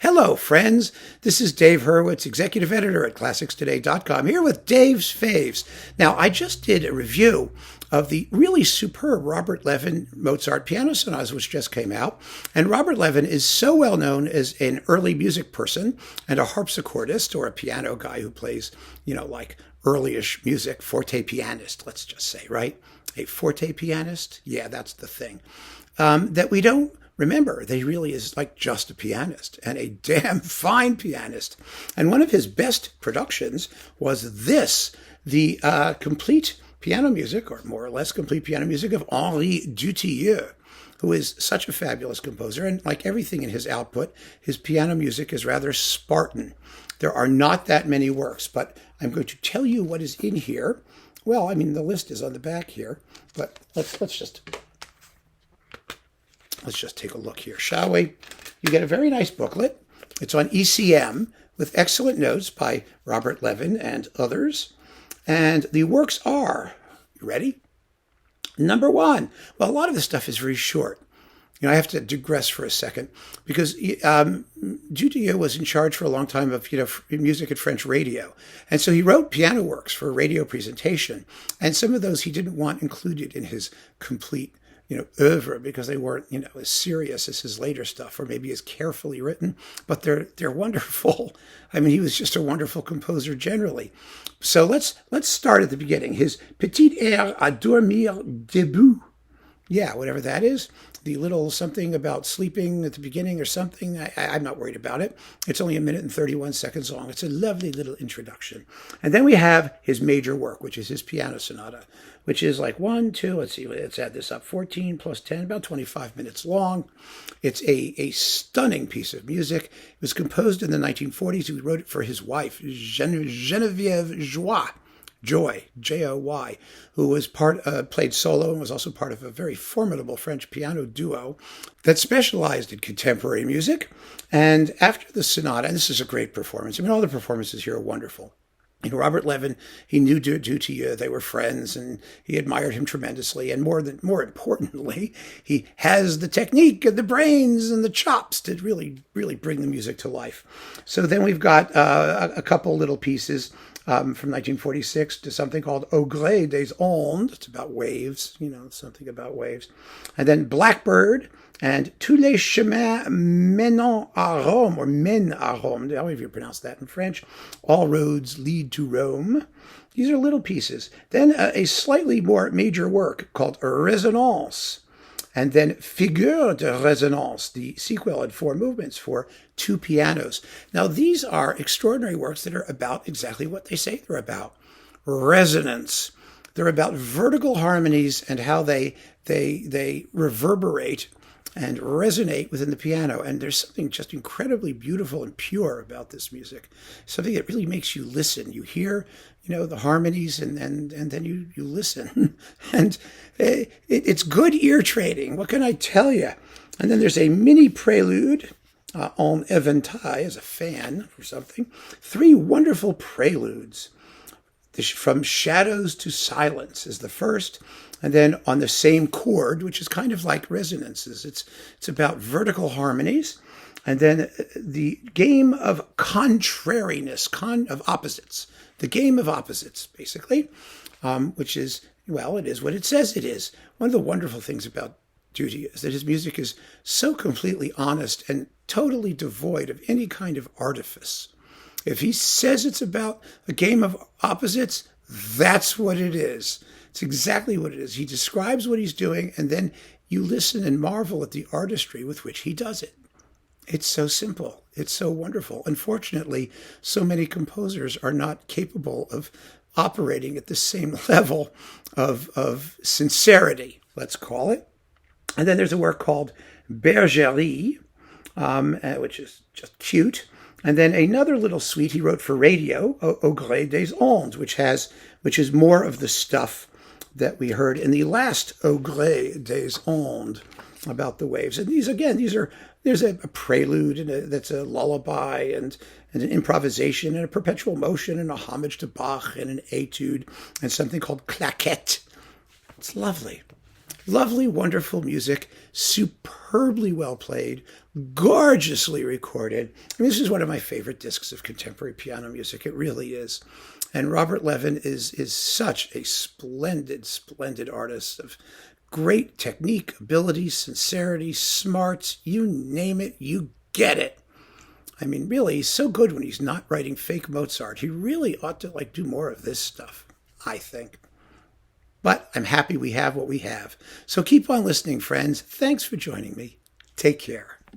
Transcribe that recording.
Hello, friends. This is Dave Hurwitz, executive editor at ClassicsToday.com, here with Dave's Faves. Now, I just did a review of the really superb Robert Levin Mozart piano sonatas, which just came out. And Robert Levin is so well known as an early music person and a harpsichordist, or a piano guy who plays, like early-ish music, forte pianist, let's just say, right? A forte pianist? Yeah, that's the thing. That we don't remember that he really is like just a pianist, and a damn fine pianist. And one of his best productions was this, the complete piano music, or more or less complete piano music, of Henri Dutilleux, who is such a fabulous composer. And like everything in his output, his piano music is rather Spartan. There are not that many works, but I'm going to tell you what is in here. Well, I mean, the list is on the back here, but let's just take a look here, shall we? You get a very nice booklet. It's on ECM with excellent notes by Robert Levin and others. And the works are, you ready? Number one. Well, a lot of this stuff is very short. I have to digress for a second because Dutilleux was in charge for a long time of music at French radio. And so he wrote piano works for radio presentation. And some of those he didn't want included in his complete oeuvre, because they weren't, as serious as his later stuff, or maybe as carefully written, but they're wonderful. I mean, he was just a wonderful composer generally. So let's start at the beginning. His Petit air à dormir debout. Yeah, whatever that is. The little something about sleeping at the beginning or something. I'm not worried about it. It's only 1 minute and 31 seconds long. It's a lovely little introduction. And then we have his major work, which is his piano sonata, which is like let's add this up, 14 plus 10, about 25 minutes long. It's a stunning piece of music. It was composed in the 1940s. He wrote it for his wife, Geneviève Joy, J-O-Y, who was played solo and was also part of a very formidable French piano duo that specialized in contemporary music. And after the sonata, and this is a great performance. I mean, all the performances here are wonderful. Robert Levin, he knew Dutilleux. They were friends, and he admired him tremendously. And more importantly, he has the technique and the brains and the chops to really, really bring the music to life. So then we've got a couple little pieces from 1946 to something called Au gré des ondes. It's about waves, something about waves. And then Blackbird and Tous les chemins menant à Rome, or mènent à Rome, however you pronounce that in French. All roads lead to Rome. These are little pieces. Then a slightly more major work called Résonances. And then Figure de Résonance, the sequel in 4 movements for 2 pianos. Now, these are extraordinary works that are about exactly what they say they're about. Resonance. They're about vertical harmonies and how they reverberate and resonate within the piano. And there's something just incredibly beautiful and pure about this music. Something that really makes you listen. You hear, the harmonies, and then you listen. And it's good ear training. What can I tell you? And then there's a mini prelude en éventail, as a fan or something. 3 wonderful preludes. From Shadows to Silence is the first. And then on the same chord, which is kind of like resonances. It's about vertical harmonies. And then the game of contrariness, of opposites. The game of opposites, basically, which is, it is what it says it is. One of the wonderful things about Dutilleux is that his music is so completely honest and totally devoid of any kind of artifice. If he says it's about a game of opposites, that's what it is. It's exactly what it is. He describes what he's doing, and then you listen and marvel at the artistry with which he does it. It's so simple. It's so wonderful. Unfortunately, so many composers are not capable of operating at the same level of sincerity, let's call it. And then there's a work called Bergerie, which is just cute. And then another little suite he wrote for radio, Au gré des ondes, which is more of the stuff that we heard in the last Au gré des ondes about the waves. And there's a prelude, and that's a lullaby, and an improvisation, and a perpetual motion, and a homage to Bach, and an etude, and something called claquette. It's lovely. Lovely, wonderful music, superbly well played, gorgeously recorded. I mean, this is one of my favorite discs of contemporary piano music. It really is. And Robert Levin is such a splendid, splendid artist of great technique, ability, sincerity, smarts, you name it, you get it. I mean, really, he's so good when he's not writing fake Mozart. He really ought to do more of this stuff, I think. But I'm happy we have what we have. So keep on listening, friends. Thanks for joining me. Take care.